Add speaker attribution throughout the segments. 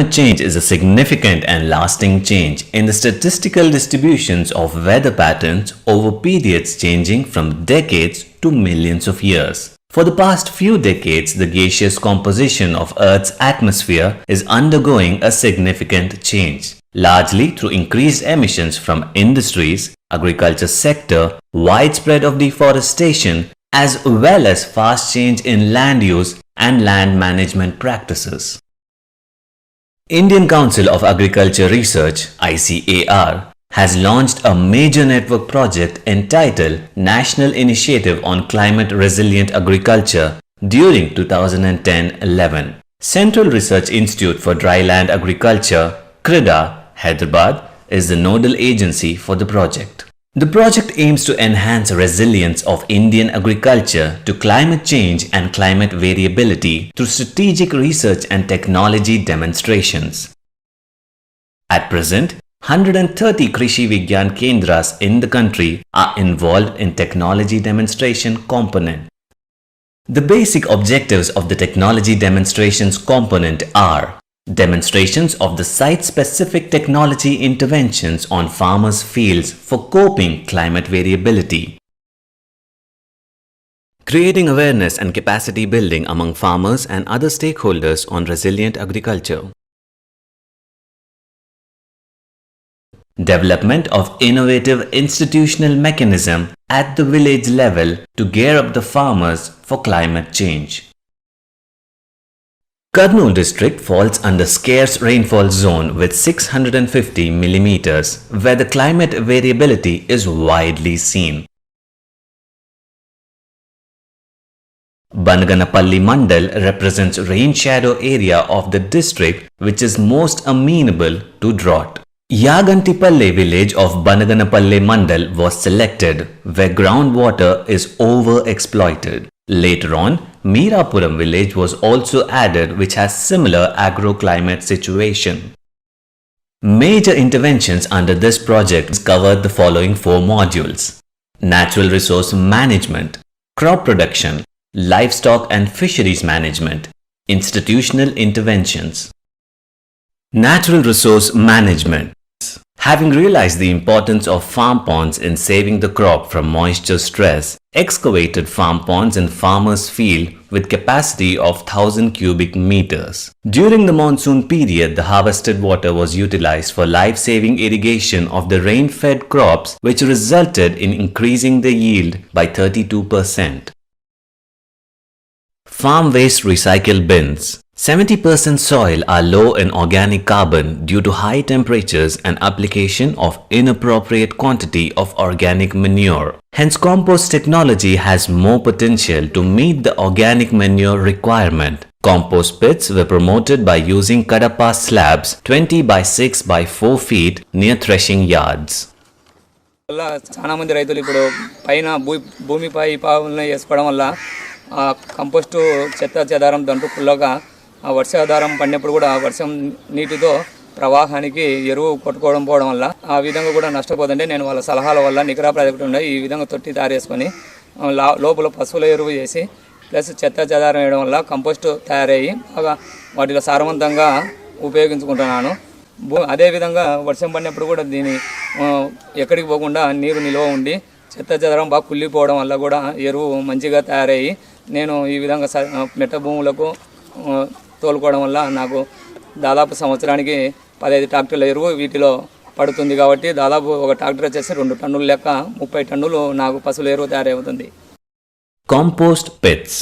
Speaker 1: Climate change is a significant and lasting change in the statistical distributions of weather patterns over periods changing from decades to millions of years. For the past few decades, the gaseous composition of Earth's atmosphere is undergoing a significant change, largely through increased emissions from industries, agriculture sector, widespread of deforestation, as well as fast change in land use and land management practices. Indian Council of Agriculture Research (ICAR) has launched a major network project entitled National Initiative on Climate Resilient Agriculture during 2010-11. Central Research Institute for Dryland Agriculture, CRIDA, Hyderabad, is the nodal agency for the project. The project aims to enhance resilience of Indian agriculture to climate change and climate variability through strategic research and technology demonstrations. At present, 130 Krishi Vigyan Kendras in the country are involved in technology demonstration component. The basic objectives of the technology demonstrations component are demonstrations of the site-specific technology interventions on farmers' fields for coping climate variability, creating awareness and capacity building among farmers and other stakeholders on resilient agriculture, development of innovative institutional mechanism at the village level to gear up the farmers for climate change. Kurnool district falls under scarce rainfall zone with 650 millimeters, where the climate variability is widely seen. Banaganapalle Mandal represents rain shadow area of the district which is most amenable to drought. Yagantipalle village of Banaganapalle Mandal was selected, where groundwater is overexploited. Later on, Meerapuram village was also added, which has similar agroclimate situation. Major interventions under this project covered the following 4 modules: natural resource management, crop production, livestock and fisheries management, institutional interventions. Natural resource management. Having realized the importance of farm ponds in saving the crop from moisture stress, excavated farm ponds in farmers' field with capacity of 1000 cubic meters. During the monsoon period, the harvested water was utilized for life-saving irrigation of the rain-fed crops, which resulted in increasing the yield by 32%. Farm waste recycle bins. 70% soil are low in organic carbon due to high temperatures and application of inappropriate quantity of organic manure. Hence, compost technology has more potential to meet the organic manure requirement. Compost pits were promoted by using kadapa slabs 20 by 6 by 4 feet near threshing yards.
Speaker 2: చాలా మంది రైతులు ఇప్పుడు పైన భూమిపై పావులను వేసుకోవడం వల్ల compost చెత్త చెదారం దంటు పుల్లగా వర్షాధారం పడినప్పుడు కూడా వర్షం నీటితో ప్రవాహానికి ఎరువు కొట్టుకోవడం పోవడం వల్ల ఆ విధంగా కూడా నష్టపోతుంటే నేను వాళ్ళ సలహాల వల్ల నికరా ప్రాజెక్టు ఉండే ఈ విధంగా తొట్టి తయారు చేసుకొని లోపల పశువుల ఎరువు చేసి ప్లస్ చెత్త చెదారం వేయడం వల్ల కంపోస్ట్ తయారయ్యి బాగా వాటిలో సారవంతంగా ఉపయోగించుకుంటున్నాను. అదేవిధంగా వర్షం పడినప్పుడు కూడా దీని ఎక్కడికి పోకుండా నీరు నిల్వ ఉండి చెత్త చెదారం బాగా కుళ్ళిపోవడం వల్ల కూడా ఎరువు మంచిగా తయారయ్యి నేను ఈ విధంగా మెట్ట భూములకు తోలుకోవడం వల్ల నాకు దాదాపు సంవత్సరానికి 15 ట్రాక్టర్ల ఎరువు వీటిలో పడుతుంది. కాబట్టి దాదాపు ఒక ట్రాక్టర్ వచ్చేసి 2 టన్నుల లెక్క 30 టన్నులు నాకు పశువుల ఎరువు తయారవుతుంది.
Speaker 1: Compost pits.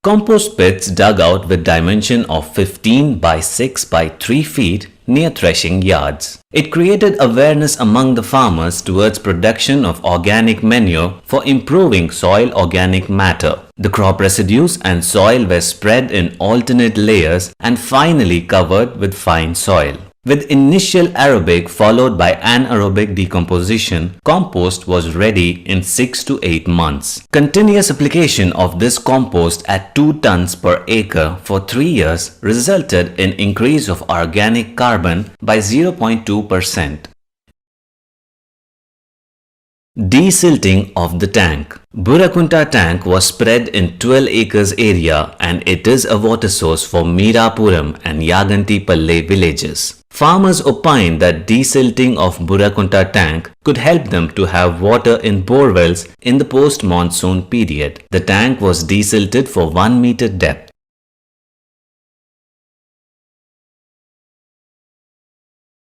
Speaker 1: Compost pits dug out with dimension of 15 by 6 by 3 feet near threshing yards. It created awareness among the farmers towards production of organic manure for improving soil organic matter. The crop residues and soil were spread in alternate layers and finally covered with fine soil. With initial aerobic followed by anaerobic decomposition, compost was ready in 6 to 8 months. Continuous application of this compost at 2 tons per acre for 3 years resulted in increase of organic carbon by 0.2%. Desilting of the tank. Burakunta tank was spread in 12 acres area and it is a water source for Meerapuram and Yagantipalle villages. Farmers opined that desilting of Burakunta tank could help them to have water in borewells in the post-monsoon period. The tank was desilted for 1 meter depth.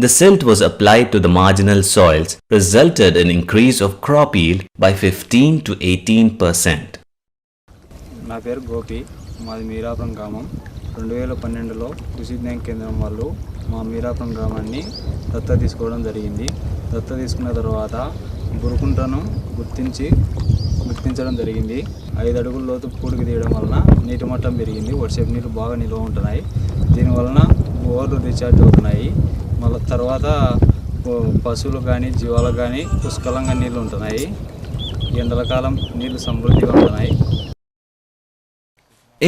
Speaker 1: The silt was applied to the marginal soils, resulted in increase of crop yield by 15 to 18%.
Speaker 3: నా పేరు గోపి, మాది మీరాపురం గ్రామం. 2012లో కృషి విజ్ఞాన కేంద్రం వాళ్ళు మా మీరాపురం గ్రామాన్ని దత్తత తీసుకోవడం జరిగింది. దత్తత తీసుకున్న తర్వాత బురుకుంటను గుర్తించడం జరిగింది. 5 అడుగుల లోతు పూడికి తీయడం వలన నీటి మట్టం పెరిగింది. వర్షపు నీరు బాగా నిల్వ ఉంటున్నాయి. దీనివలన బోర్లు రీఛార్జ్ అవుతున్నాయి. మళ్ళీ తర్వాత పశువులు కానీ జీవాలకు కానీ పుష్కలంగా నీళ్ళు ఉంటున్నాయి. ఎండల కాలం నీళ్ళు సమృద్ధిగా ఉంటున్నాయి.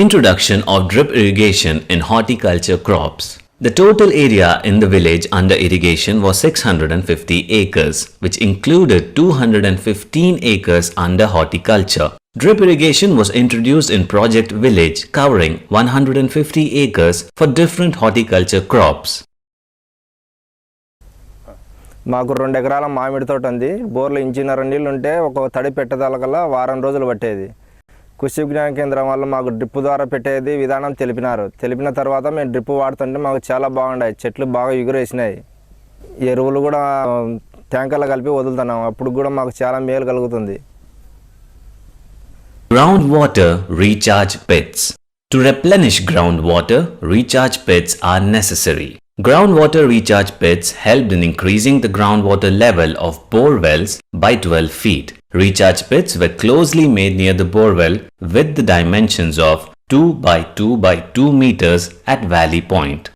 Speaker 1: Introduction of drip irrigation in horticulture crops. The total area in the village under irrigation was 650 acres, which included 215 acres under horticulture. Drip irrigation was introduced in Project Village, covering 150 acres for different horticulture crops.
Speaker 4: మాకు 2 ఎకరాల మామిడి తోట ఉంది. బోర్లు ఇంచిన్నర నీళ్ళు ఉంటే ఒక తడి పెట్టదలకల్లా వారం రోజులు పట్టేది. కృషి విజ్ఞాన కేంద్రం వల్ల మాకు డ్రిప్ ద్వారా పెట్టేది విధానం తెలిపిన తర్వాత మేము డ్రిప్ వాడుతుంటే మాకు చాలా బాగుండాయి. చెట్లు బాగా ఎగురేసినాయి. ఎరువులు కూడా ట్యాంకర్లో కలిపి వదులుతున్నాం. అప్పుడు కూడా మాకు చాలా మేలు కలుగుతుంది.
Speaker 1: Groundwater recharge pits. To replenish groundwater, recharge pits are necessary. Groundwater recharge pits helped in increasing the groundwater level of bore wells by 12 feet. Recharge pits were closely made near the borewell with the dimensions of 2 by 2 by 2 meters at valley point.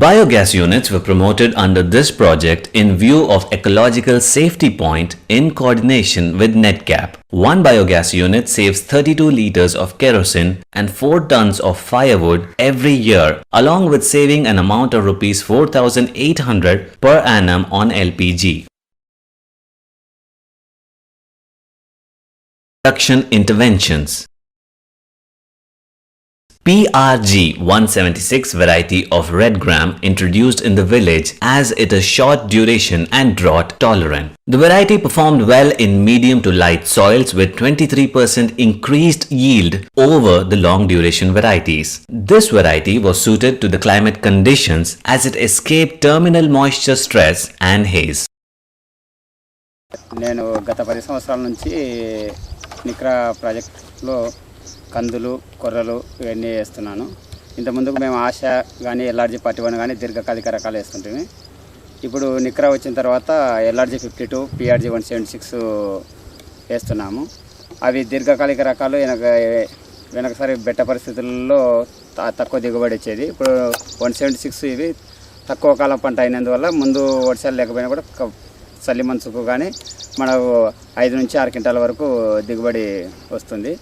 Speaker 1: Biogas units were promoted under this project in view of ecological safety point in coordination with NETCAP. One biogas unit saves 32 liters of kerosene and 4 tons of firewood every year, along with saving an amount of rupees 4,800 per annum on LPG. Production interventions. PRG-176 variety of red gram introduced in the village as it is short duration and drought tolerant. The variety performed well in medium to light soils with 23% increased yield over the long duration varieties. This variety was suited to the climate conditions as it escaped terminal moisture stress and haze.
Speaker 5: నేను గత 10 సంవత్సరాల నుంచి నిక్రా ప్రాజెక్ట్లో కందులు, కొర్రలు ఇవన్నీ వేస్తున్నాను. ఇంతకుముందుకు మేము ఆశ కానీ ఎల్ఆర్జీ 41 కానీ దీర్ఘకాలిక రకాలు వేస్తుంటాము. ఇప్పుడు నిక్రా వచ్చిన తర్వాత ఎల్ఆర్జీ 52, PRG 176 వేస్తున్నాము. అవి దీర్ఘకాలిక రకాలు వెనకసారి బెట్ట పరిస్థితుల్లో తక్కువ దిగుబడి వచ్చేది. ఇప్పుడు 176 ఇవి తక్కువ కాలం పంట అయినందువల్ల ముందు వర్షాలు లేకపోయినా కూడా చలి మంచుకు కానీ మనకు 5 నుంచి 6 క్వింటాల వరకు దిగుబడి వస్తుంది.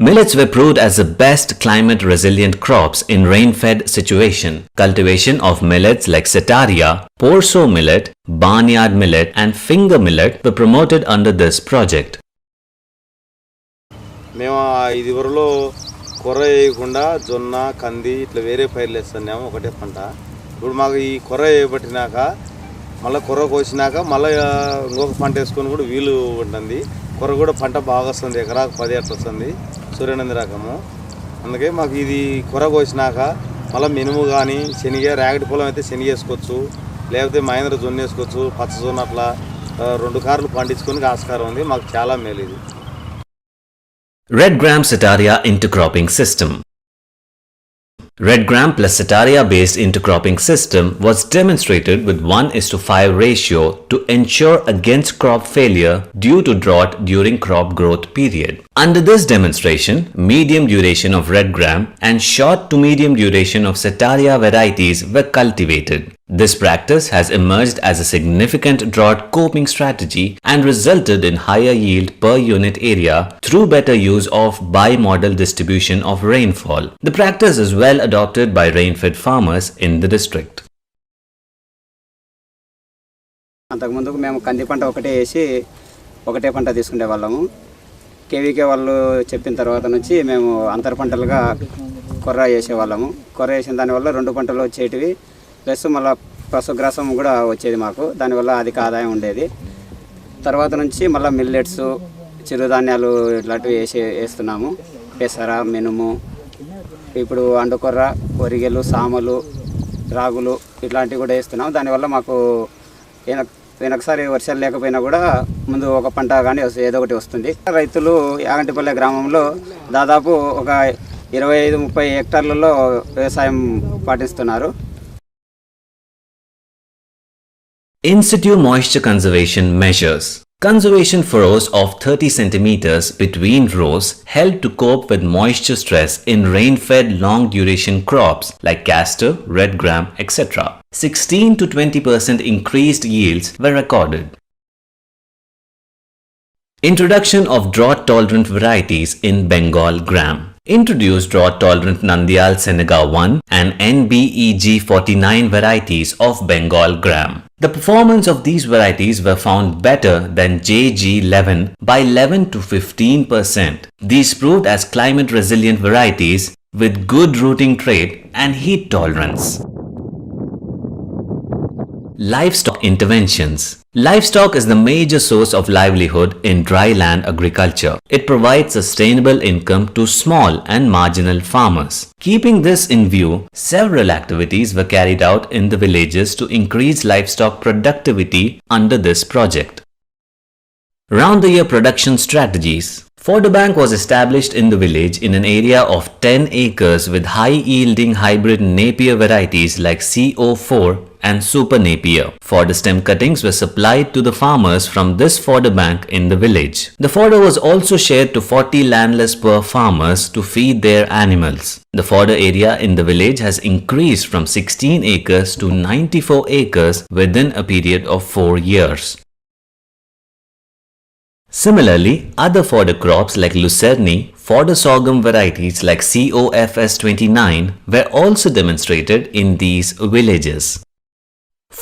Speaker 1: Millets were proved as the best climate resilient crops in rain-fed situation. Cultivation of millets like Setaria, Porso millet, Barnyard millet and Finger millet were promoted under this project.
Speaker 6: మేము 5 వరలో కొర్ర వేయకుండా జొన్న, కంది ఇట్లా వేరే పైర్లు వేస్తున్నాము ఒకటే పంట. ఇప్పుడు మాకు ఈ కొర్ర వేయబట్టినాక మళ్ళీ కొర్ర కోసినాక మళ్ళీ ఇంకొక పంట వేసుకొని కూడా వీలు ఉంటుంది. కొర్ర కూడా పంట బాగా వస్తుంది. ఎకరాకు 10 అట్లా వస్తుంది. సూర్యనంది రకము. అందుకే మాకు ఇది కొర కోసినాక మళ్ళీ మినుము కానీ శనిగ రేగడి పొలం అయితే శనిగ వేసుకోవచ్చు, లేకపోతే మహేంద్ర జొన్న వేసుకోవచ్చు, పచ్చ జొన్న అట్లా 2 కార్లు పండించుకొని ఆస్కారం ఉంది. మాకు చాలా మేలు ఇది.
Speaker 1: Red gram Setaria intercropping system. Red gram plus Setaria based intercropping system was demonstrated with 1:5 ratio to ensure against crop failure due to drought during crop growth period. Under this demonstration, medium duration of red gram and short to medium duration of Setaria varieties were cultivated. This practice has emerged as a significant drought coping strategy and resulted in higher yield per unit area through better use of bimodal distribution of rainfall. The practice is well adopted by rainfed farmers in the district.
Speaker 5: అంతకుముందుకు మేము కంది పంట ఒకటే వేసి ఒకటే పంట తీసుకునే వాళ్ళము. KVK వాళ్ళు చెప్పిన తర్వాత నుంచి మేము అంతర పంటలుగా కొర్ర వేసేవాళ్ళము. కొర్ర వేసిన దానివల్ల 2 పంటలు వచ్చేటివి, ప్లస్ మళ్ళీ పశుగ్రాసం కూడా వచ్చేది మాకు. దానివల్ల అధిక ఆదాయం ఉండేది. తర్వాత నుంచి మళ్ళీ మిల్లెట్స్, చిరుధాన్యాలు ఇట్లాంటివి వేస్తున్నాము. పెసర, మినుము, ఇప్పుడు అండుకొర్ర, ఒరిగెలు, సామలు, రాగులు ఇట్లాంటివి కూడా వేస్తున్నాము. దానివల్ల మాకు వెనకసారి వర్షాలు లేకపోయినా కూడా ముందు ఒక పంట కానీ ఏదో ఒకటి వస్తుంది. రైతులు యాగంటిపల్లె గ్రామంలో దాదాపు ఒక 25-30 హెక్టార్లలో వ్యవసాయం పాటిస్తున్నారు.
Speaker 1: In situ moisture conservation measures. Conservation furrows of 30 centimeters between rows help to cope with moisture stress in rain-fed long-duration crops like castor, red gram, etc. 16 to 20% increased yields were recorded. Introduction of drought-tolerant varieties in Bengal gram. Introduced drought-tolerant Nandyal Seneca 1 and NBEG49 varieties of Bengal gram. The performance of these varieties were found better than JG11 by 11 to 15%. These proved as climate-resilient varieties with good rooting trait and heat tolerance. Livestock interventions. Livestock is the major source of livelihood in dry land agriculture. It provides sustainable income to small and marginal farmers. Keeping this in view, several activities were carried out in the villages to increase livestock productivity under this project. Round-the-year production strategies. Fodder bank was established in the village in an area of 10 acres with high-yielding hybrid Napier varieties like CO4 and Super Napier. Fodder stem cuttings were supplied to the farmers from this fodder bank in the village. The fodder was also shared to 40 landless poor farmers to feed their animals. The fodder area in the village has increased from 16 acres to 94 acres within a period of 4 years. Similarly, other fodder crops like lucerne, fodder sorghum varieties like COFS29 were also demonstrated in these villages.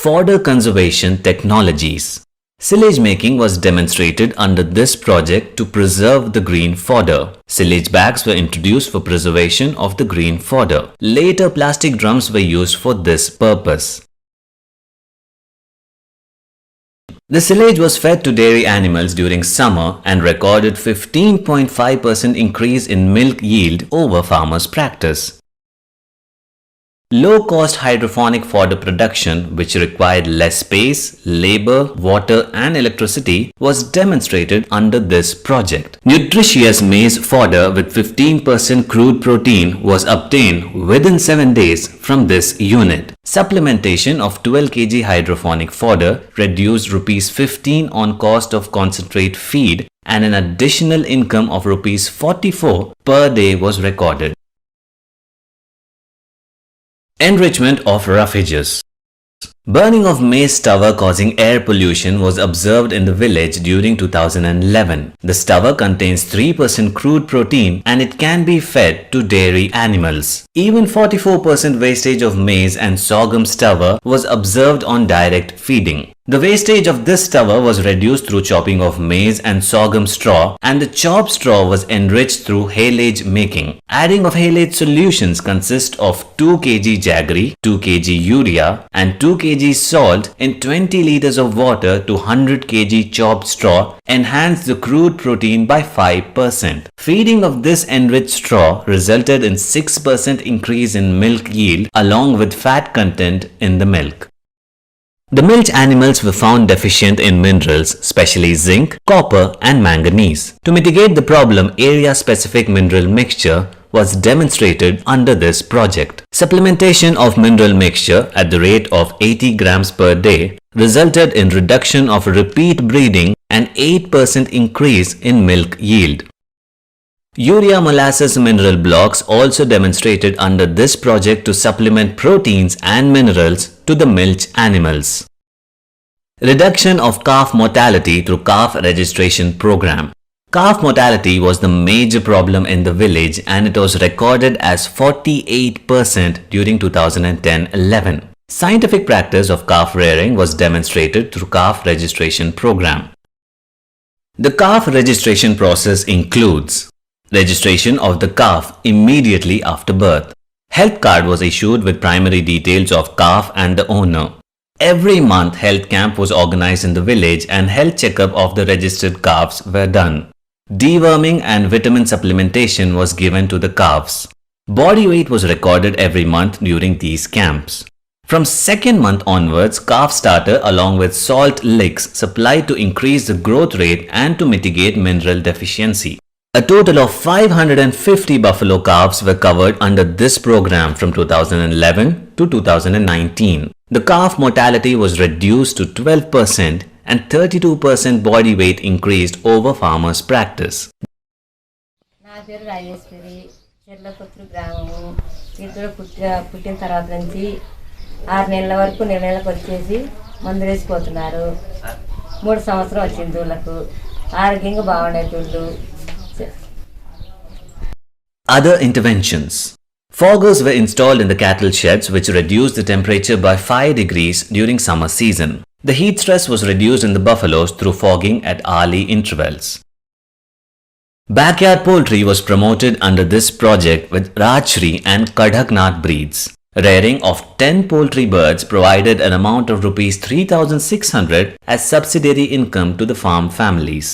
Speaker 1: Fodder conservation technologies. Silage making was demonstrated under this project to preserve the green fodder. Silage bags were introduced for preservation of the green fodder. Later, plastic drums were used for this purpose. The silage was fed to dairy animals during summer and recorded 15.5% increase in milk yield over farmers' practice. Low-cost hydroponic fodder production, which required less space, labor, water and electricity, was demonstrated under this project. Nutritious maize fodder with 15% crude protein was obtained within 7 days from this unit. Supplementation of 12 kg hydroponic fodder reduced ₹15 on cost of concentrate feed and an additional income of ₹44 per day was recorded. Enrichment of roughages. Burning of maize stubble causing air pollution was observed in the village during 2011. The stubble contains 3% crude protein and it can be fed to dairy animals. Even 44% wastage of maize and sorghum stubble was observed on direct feeding. The wastage of this stubble was reduced through chopping of maize and sorghum straw, and the chopped straw was enriched through haylage making. Adding of haylage solutions consists of 2 kg jaggery, 2 kg urea and 2 kg salt in 20 liters of water to 100 kg chopped straw enhanced the crude protein by 5%. Feeding of this enriched straw resulted in 6% increase in milk yield along with fat content in the milk. The milch animals were found deficient in minerals, especially zinc, copper and manganese. To mitigate the problem, area-specific mineral mixture was demonstrated under this project. Supplementation of mineral mixture at the rate of 80 grams per day resulted in reduction of repeat breeding and 8% increase in milk yield. Urea molasses mineral blocks also demonstrated under this project to supplement proteins and minerals to the milch animals. Reduction of calf mortality through calf registration program. Calf mortality was the major problem in the village and it was recorded as 48% during 2010-11. Scientific practice of calf rearing was demonstrated through calf registration program. The calf registration process includes registration of the calf immediately after birth. Health card was issued with primary details of calf and the owner. Every month health camp was organized in the village and health checkup of the registered calves were done. Deworming and vitamin supplementation was given to the calves. Body weight was recorded every month during these camps. From second month onwards, calf starter along with salt licks supplied to increase the growth rate and to mitigate mineral deficiency. A total of 550 buffalo calves were covered under this program from 2011 to 2019. The calf mortality was reduced to 12% and 32% body weight increased over farmers' practice.
Speaker 7: నా పేరు రాజేశ్వరి చెర్లపత్రు గ్రామము ఇద్దరు పుట్టిన తర్వాత నుంచి 6 నెలల వరకు నెలకు వచ్చేసి మందులు వేసిపోతున్నారు 3 సంవత్సరం వచ్చింది దూలకు ఆరోగ్యంగా బాగుండే దూళ్ళు.
Speaker 1: Other interventions. Foggers were installed in the cattle sheds which reduced the temperature by 5 degrees during summer season. The heat stress was reduced in the buffaloes through fogging at hourly intervals. Backyard poultry was promoted under this project with Rajshri and Kadhaknath breeds. Rearing of 10 poultry birds provided an amount of Rs 3,600 as subsidiary income to the farm families.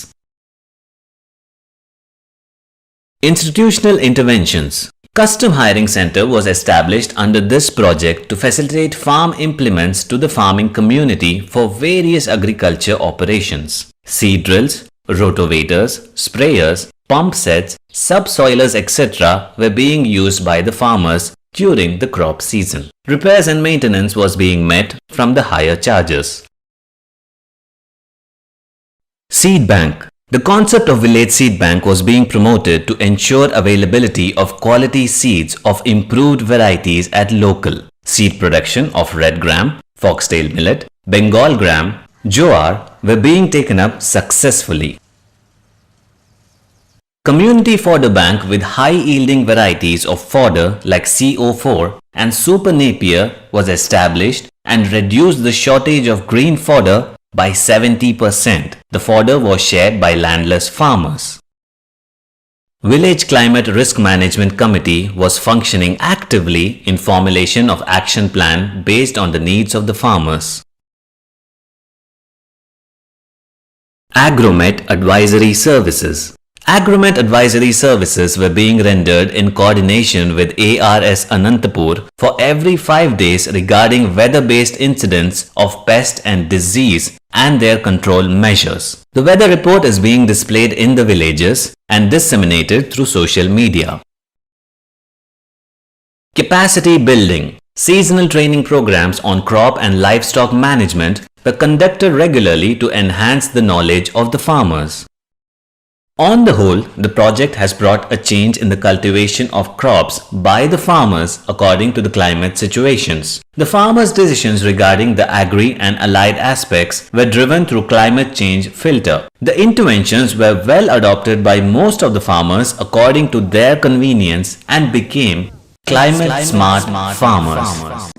Speaker 1: Institutional interventions. Custom Hiring Center was established under this project to facilitate farm implements to the farming community for various agriculture operations. Seed drills, rotovators, sprayers, pump sets, subsoilers etc. were being used by the farmers during the crop season. Repairs and maintenance was being met from the higher charges. Seed Bank. The concept of village seed bank was being promoted to ensure availability of quality seeds of improved varieties at local. Seed production of red gram, foxtail millet, Bengal gram, jowar were being taken up successfully. Community fodder bank with high-yielding varieties of fodder like CO4 and Super Napier was established and reduced the shortage of green fodder by 70%. The fodder was shared by landless farmers. Village Climate Risk Management Committee was functioning actively in formulation of action plan based on the needs of the farmers. Agromet Advisory Services. Agromet advisory services were being rendered in coordination with ARS Anantapur for every 5 days regarding weather-based incidents of pest and disease and their control measures. The weather report is being displayed in the villages and disseminated through social media. Capacity building. Seasonal training programs on crop and livestock management were conducted regularly to enhance the knowledge of the farmers. On the whole, the project has brought a change in the cultivation of crops by the farmers according to the climate situations. The farmers' decisions regarding the agri and allied aspects were driven through climate change filter. The interventions were well adopted by most of the farmers according to their convenience and became climate smart farmers.